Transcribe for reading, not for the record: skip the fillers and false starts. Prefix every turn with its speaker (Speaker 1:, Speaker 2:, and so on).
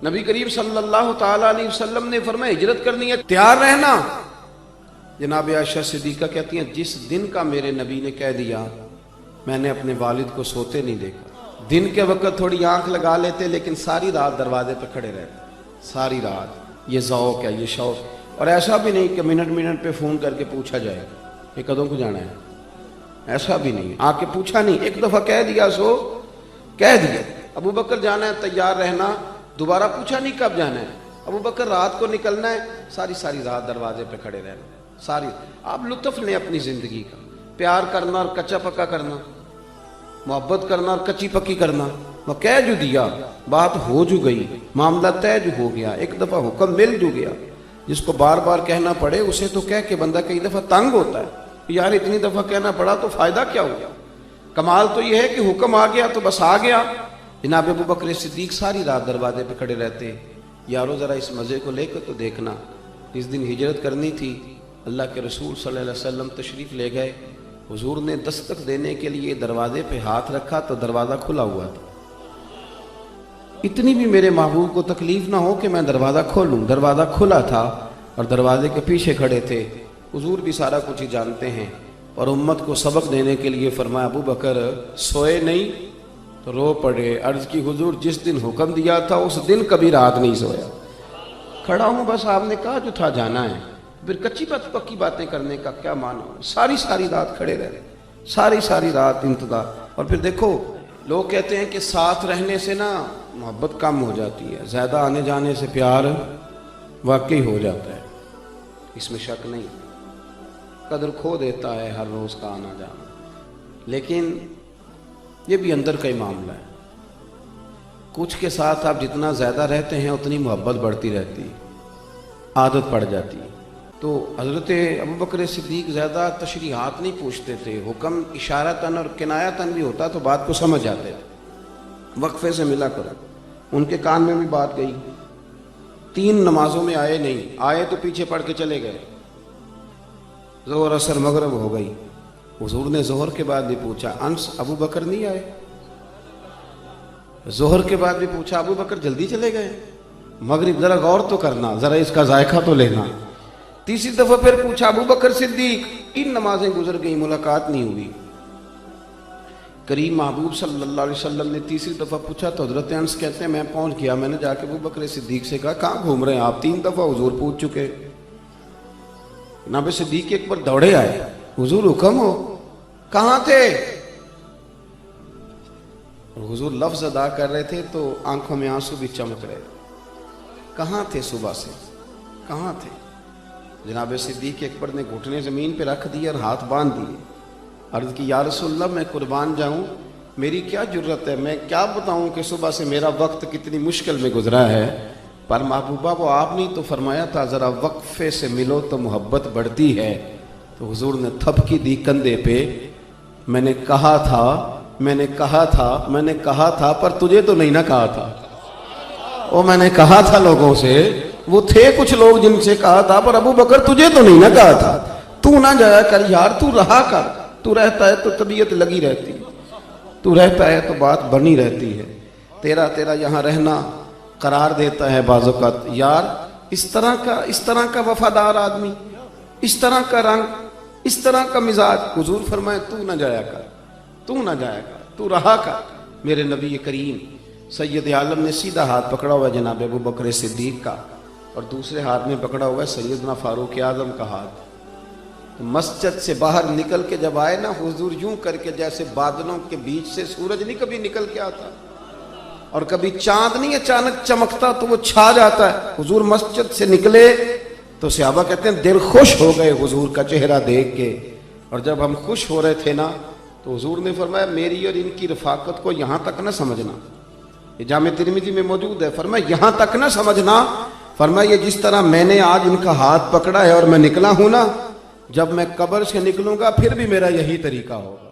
Speaker 1: نبی کریم صلی اللہ تعالیٰ علیہ وسلم نے فرمایا ہجرت کرنی ہے تیار رہنا۔ جناب عائشہ صدیقہ کہتی ہیں جس دن کا میرے نبی نے کہہ دیا میں نے اپنے والد کو سوتے نہیں دیکھا۔ دن کے وقت تھوڑی آنکھ لگا لیتے لیکن ساری رات دروازے پہ کھڑے رہتے، ساری رات۔ یہ ذوق ہے، یہ شوق۔ اور ایسا بھی نہیں کہ منٹ منٹ پہ فون کر کے پوچھا جائے کہ کدوں کو جانا ہے، ایسا بھی نہیں، آ کے پوچھا نہیں، ایک دفعہ کہہ دیا سو کہہ دیا۔ ابو بکر جانا ہے تیار رہنا، دوبارہ پوچھا نہیں کب جانا ہے۔ ابو بکر رات کو نکلنا ہے، ساری رات دروازے پہ کھڑے رہنا، ساری۔ آپ لطف لیں اپنی زندگی کا، پیار کرنا اور کچا پکا کرنا، محبت کرنا اور کچی پکی کرنا۔ وہ کہہ جو دیا، بات ہو جو گئی، معاملہ طے جو ہو گیا، ایک دفعہ حکم مل جو گیا۔ جس کو بار بار کہنا پڑے اسے تو کہہ کے بندہ کئی دفعہ تنگ ہوتا ہے، یار اتنی دفعہ کہنا پڑا تو فائدہ کیا ہوا؟ کمال تو یہ ہے کہ حکم آ گیا تو بس آ گیا۔ جناب ابو بکر صدیق ساری رات دروازے پہ کھڑے رہتے، یارو ذرا اس مزے کو لے کر تو دیکھنا۔ جس دن ہجرت کرنی تھی اللہ کے رسول صلی اللہ علیہ وسلم تشریف لے گئے، حضور نے دستک دینے کے لیے دروازے پہ ہاتھ رکھا تو دروازہ کھلا ہوا تھا۔ اتنی بھی میرے محبوب کو تکلیف نہ ہو کہ میں دروازہ کھولوں، دروازہ کھلا تھا اور دروازے کے پیچھے کھڑے تھے۔ حضور بھی سارا کچھ ہی جانتے ہیں اور امت کو سبق دینے کے لیے فرمایا ابو بکر سوئے نہیں تو رو پڑے۔ عرض کی حضور جس دن حکم دیا تھا اس دن کبھی رات نہیں سویا، کھڑا ہوں بس آپ نے کہا جو تھا جانا ہے، پھر کچی پکی باتیں کرنے کا کیا معنی؟ ساری رات کھڑے رہے، ساری رات انتظار۔ اور پھر دیکھو لوگ کہتے ہیں کہ ساتھ رہنے سے نا محبت کم ہو جاتی ہے، زیادہ آنے جانے سے پیار واقعی ہو جاتا ہے، اس میں شک نہیں، قدر کھو دیتا ہے ہر روز کا آنا جانا۔ لیکن یہ بھی اندر کا ہی معاملہ ہے، کچھ کے ساتھ آپ جتنا زیادہ رہتے ہیں اتنی محبت بڑھتی رہتی ہے، عادت پڑ جاتی ہے۔ تو حضرت ابو بکر صدیق زیادہ تشریحات نہیں پوچھتے تھے، حکم اشارتاً اور کنایتاً بھی ہوتا تو بات کو سمجھ جاتے تھے، وقفے سے ملا کرو۔ ان کے کان میں بھی بات گئی، 3 نمازوں میں آئے نہیں، آئے تو پیچھے پڑھ کے چلے گئے، ظہر عصر مغرب ہو گئی۔ حضور نے ظہر کے بعد بھی پوچھا انس ابو بکر نہیں آئے؟ ظہر کے بعد بھی پوچھا ابو بکر جلدی چلے گئے؟ مغرب ذرا غور تو کرنا، ذرا اس کا ذائقہ تو لینا۔ تیسری دفعہ پھر پوچھا ابو بکر صدیق، 3 نمازیں گزر گئی ملاقات نہیں ہوئی۔ کریم محبوب صلی اللہ علیہ وسلم نے تیسری دفعہ پوچھا تو حضرت انس کہتے ہیں میں پہنچ گیا، میں نے جا کے ابو بکر صدیق سے کہا کہاں گھوم رہے ہیں آپ، 3 دفعہ حضور پوچھ چکے۔ جناب صدیق اکبر دوڑے آئے، حضور حکم ہو، کہاں تھے؟ حضور لفظ ادا کر رہے تھے تو آنکھوں میں آنسو بھی چمک رہے، کہاں تھے صبح سے، کہاں تھے؟ جناب صدیق اکبر نے گھٹنے زمین پہ رکھ دیے اور ہاتھ باندھ دیے، عرض کی یا رسول اللہ میں قربان جاؤں، میری کیا جرت ہے، میں کیا بتاؤں کہ صبح سے میرا وقت کتنی مشکل میں گزرا ہے، پر محبوبہ وہ آپ نے تو فرمایا تھا ذرا وقفے سے ملو تو محبت بڑھتی ہے۔ تو حضور نے تھپکی دی کندھے پہ، میں نے کہا تھا پر تجھے تو نہیں نہ کہا تھا، وہ میں نے کہا تھا لوگوں سے، وہ تھے کچھ لوگ جن سے کہا تھا پر ابو بکر تجھے تو نہیں نہ کہا تھا، تو نہ جایا کر یار، تو رہا کر، تو رہتا ہے تو طبیعت لگی رہتی ہے، تو رہتا ہے تو بات بنی رہتی ہے، تیرا یہاں رہنا قرار دیتا ہے بعض اوقات۔ یار اس طرح کا وفادار آدمی، اس طرح کا رنگ، اس طرح کا مزاج، حضور فرمائے تو نہ جایا کر، تو رہا کر۔ میرے نبی کریم سید عالم نے سیدھا ہاتھ پکڑا ہوا ہے جناب ابو بکر صدیق کا، اور دوسرے ہاتھ میں پکڑا ہوا ہے سیدنا فاروق اعظم کا ہاتھ۔ مسجد سے باہر نکل کے جب آئے نا حضور یوں کر کے جیسے بادلوں کے بیچ سے سورج نہیں کبھی نکل کے آتا اور کبھی چاند نہیں اچانک چمکتا تو وہ چھا جاتا ہے، حضور مسجد سے نکلے تو صحابہ کہتے ہیں دل خوش ہو گئے حضور کا چہرہ دیکھ کے، اور جب ہم خوش ہو رہے تھے نا تو حضور نے فرمایا میری اور ان کی رفاقت کو یہاں تک نہ سمجھنا، یہ جامع ترمذی میں موجود ہے، فرمایا یہاں تک نہ سمجھنا، فرمایا یہ جس طرح میں نے آج ان کا ہاتھ پکڑا ہے اور میں نکلا ہوں نا، جب میں قبر سے نکلوں گا پھر بھی میرا یہی طریقہ ہوگا۔